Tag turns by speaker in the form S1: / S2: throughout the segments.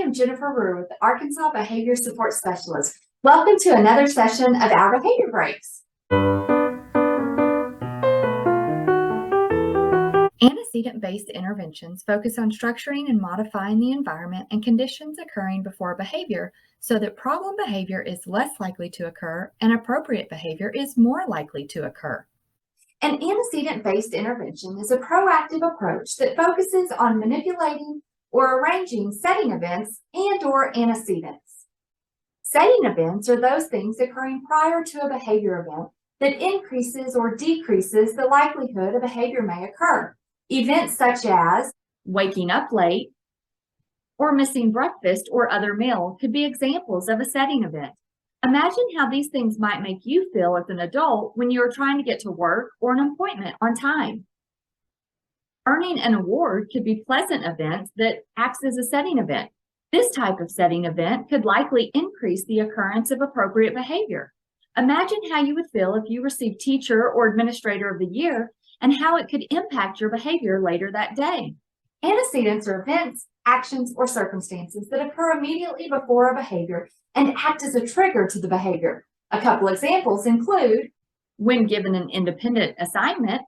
S1: am Jennifer Rue with the Arkansas Behavior Support Specialist. Welcome to another session of our Behavior Breaks. Antecedent-based interventions focus on structuring and modifying the environment and conditions occurring before behavior so that problem behavior is less likely to occur and appropriate behavior is more likely to occur. An antecedent-based intervention is a proactive approach that focuses on manipulating or arranging setting events and/or antecedents. Setting events are those things occurring prior to a behavior event that increases or decreases the likelihood a behavior may occur. Events such as waking up late or missing breakfast or other meal could be examples of a setting event. Imagine how these things might make you feel as an adult when you are trying to get to work or an appointment on time. Earning an award could be pleasant event that acts as a setting event. This type of setting event could likely increase the occurrence of appropriate behavior. Imagine how you would feel if you received Teacher or Administrator of the Year and how it could impact your behavior later that day. Antecedents are events, actions, or circumstances that occur immediately before a behavior and act as a trigger to the behavior. A couple examples include when given an independent assignment,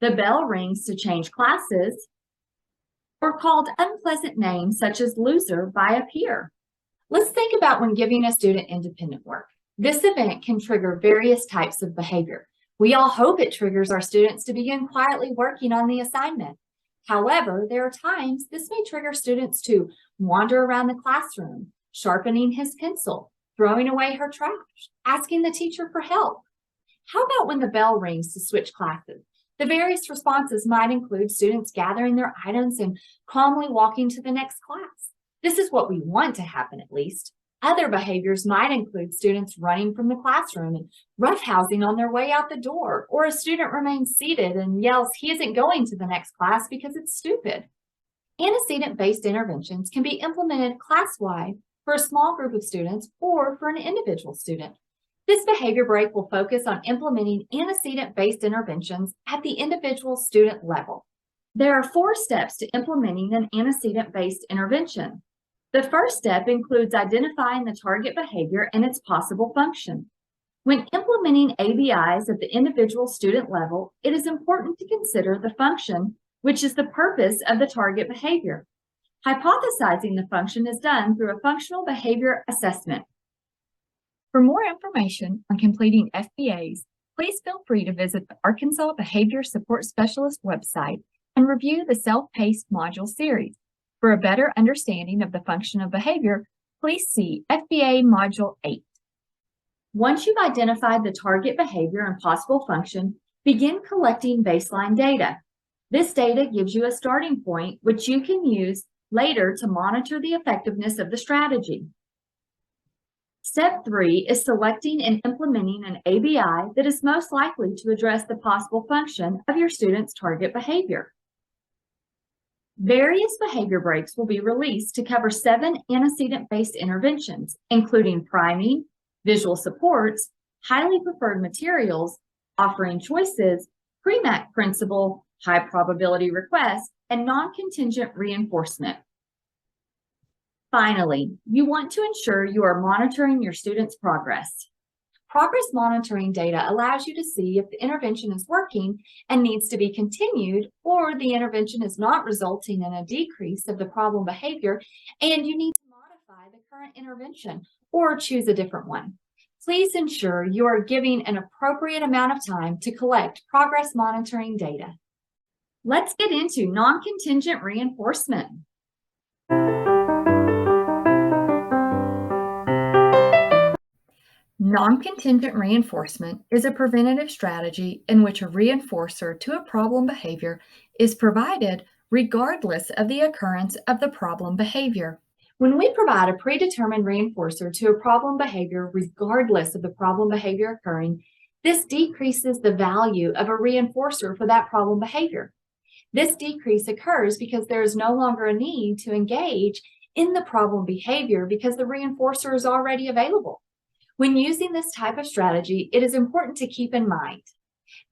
S1: the bell rings to change classes, or called unpleasant names such as loser by a peer. Let's think about when giving a student independent work. This event can trigger various types of behavior. We all hope it triggers our students to begin quietly working on the assignment. However, there are times this may trigger students to wander around the classroom, sharpening his pencil, throwing away her trash, asking the teacher for help. How about when the bell rings to switch classes? The various responses might include students gathering their items and calmly walking to the next class. This is what we want to happen, at least. Other behaviors might include students running from the classroom and roughhousing on their way out the door, or a student remains seated and yells he isn't going to the next class because it's stupid. Antecedent-based interventions can be implemented class-wide for a small group of students or for an individual student. This behavior break will focus on implementing antecedent-based interventions at the individual student level. There are 4 steps to implementing an antecedent-based intervention. The first step includes identifying the target behavior and its possible function. When implementing ABIs at the individual student level, it is important to consider the function, which is the purpose of the target behavior. Hypothesizing the function is done through a functional behavior assessment. For more information on completing FBAs, please feel free to visit the Arkansas Behavior Support Specialist website and review the self-paced module series. For a better understanding of the function of behavior, please see FBA Module 8. Once you've identified the target behavior and possible function, begin collecting baseline data. This data gives you a starting point which you can use later to monitor the effectiveness of the strategy. Step 3 is selecting and implementing an ABI that is most likely to address the possible function of your student's target behavior. Various behavior breaks will be released to cover 7 antecedent-based interventions, including priming, visual supports, highly preferred materials, offering choices, pre-MAC principle, high probability requests, and non-contingent reinforcement. Finally, you want to ensure you are monitoring your students' progress. Progress monitoring data allows you to see if the intervention is working and needs to be continued, or the intervention is not resulting in a decrease of the problem behavior and you need to modify the current intervention or choose a different one. Please ensure you are giving an appropriate amount of time to collect progress monitoring data. Let's get into non-contingent reinforcement. Non-contingent reinforcement is a preventative strategy in which a reinforcer to a problem behavior is provided regardless of the occurrence of the problem behavior. When we provide a predetermined reinforcer to a problem behavior regardless of the problem behavior occurring, this decreases the value of a reinforcer for that problem behavior. This decrease occurs because there is no longer a need to engage in the problem behavior because the reinforcer is already available. When using this type of strategy, it is important to keep in mind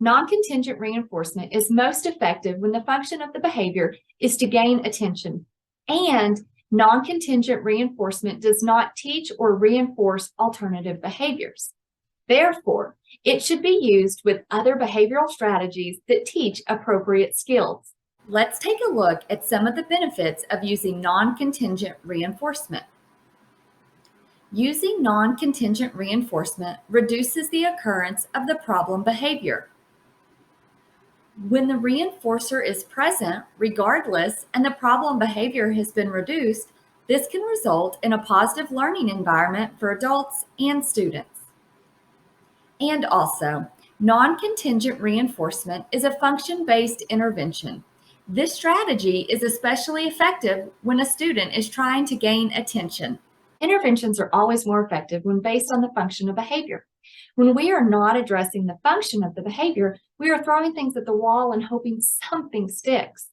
S1: non-contingent reinforcement is most effective when the function of the behavior is to gain attention and Non-contingent reinforcement does not teach or reinforce alternative behaviors. Therefore, it should be used with other behavioral strategies that teach appropriate skills. Let's take a look at some of the benefits of using non-contingent reinforcement. Using non-contingent reinforcement reduces the occurrence of the problem behavior. When the reinforcer is present, regardless, and the problem behavior has been reduced, this can result in a positive learning environment for adults and students. And also, non-contingent reinforcement is a function-based intervention. This strategy is especially effective when a student is trying to gain attention. Interventions are always more effective when based on the function of behavior. When we are not addressing the function of the behavior, we are throwing things at the wall and hoping something sticks.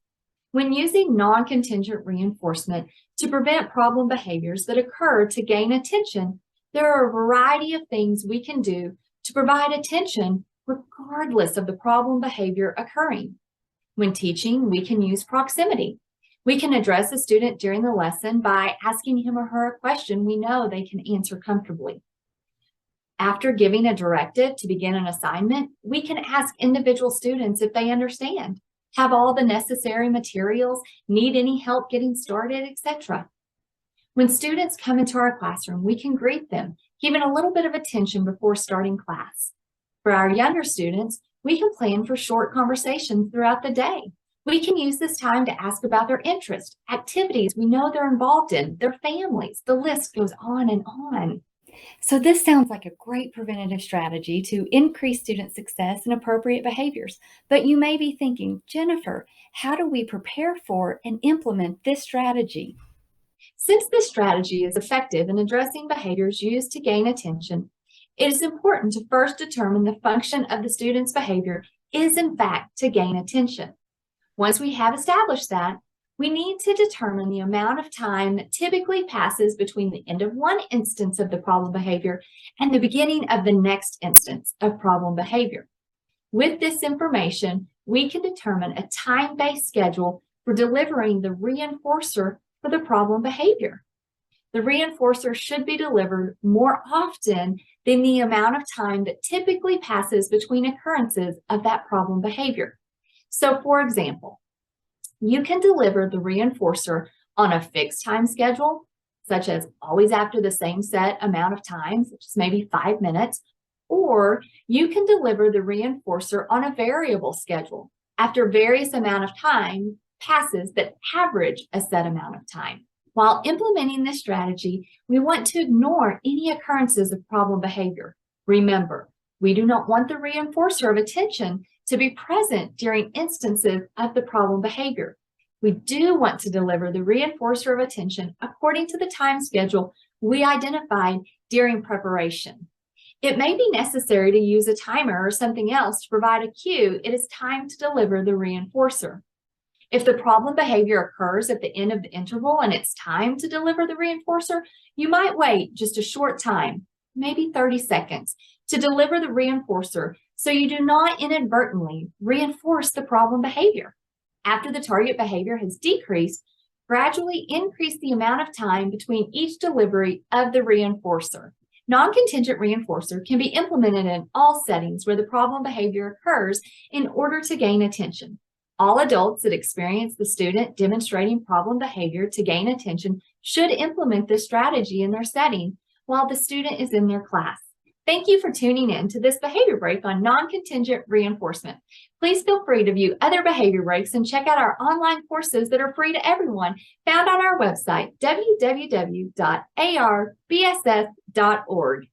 S1: When using non-contingent reinforcement to prevent problem behaviors that occur to gain attention, there are a variety of things we can do to provide attention regardless of the problem behavior occurring. When teaching, we can use proximity. We can address a student during the lesson by asking him or her a question we know they can answer comfortably. After giving a directive to begin an assignment, we can ask individual students if they understand, have all the necessary materials, need any help getting started, etc. When students come into our classroom, we can greet them, giving a little bit of attention before starting class. For our younger students, we can plan for short conversations throughout the day. We can use this time to ask about their interests, activities we know they're involved in, their families. The list goes on and on. So this sounds like a great preventative strategy to increase student success and appropriate behaviors. But you may be thinking, Jennifer, how do we prepare for and implement this strategy? Since this strategy is effective in addressing behaviors used to gain attention, it is important to first determine the function of the student's behavior is in fact to gain attention. Once we have established that, we need to determine the amount of time that typically passes between the end of one instance of the problem behavior and the beginning of the next instance of problem behavior. With this information, we can determine a time-based schedule for delivering the reinforcer for the problem behavior. The reinforcer should be delivered more often than the amount of time that typically passes between occurrences of that problem behavior. So, for example, you can deliver the reinforcer on a fixed time schedule, such as always after the same set amount of time, such as maybe 5 minutes, or you can deliver the reinforcer on a variable schedule after various amount of time passes that average a set amount of time. While implementing this strategy, we want to ignore any occurrences of problem behavior. Remember, we do not want the reinforcer of attention to be present during instances of the problem behavior. We do want to deliver the reinforcer of attention according to the time schedule we identified during preparation. It may be necessary to use a timer or something else to provide a cue it is time to deliver the reinforcer. If the problem behavior occurs at the end of the interval and it's time to deliver the reinforcer, you might wait just a short time, maybe 30 seconds, to deliver the reinforcer so you do not inadvertently reinforce the problem behavior. After the target behavior has decreased, gradually increase the amount of time between each delivery of the reinforcer. Non-contingent reinforcer can be implemented in all settings where the problem behavior occurs in order to gain attention. All adults that experience the student demonstrating problem behavior to gain attention should implement this strategy in their setting while the student is in their class. Thank you for tuning in to this behavior break on non-contingent reinforcement. Please feel free to view other behavior breaks and check out our online courses that are free to everyone found on our website, www.arbss.org.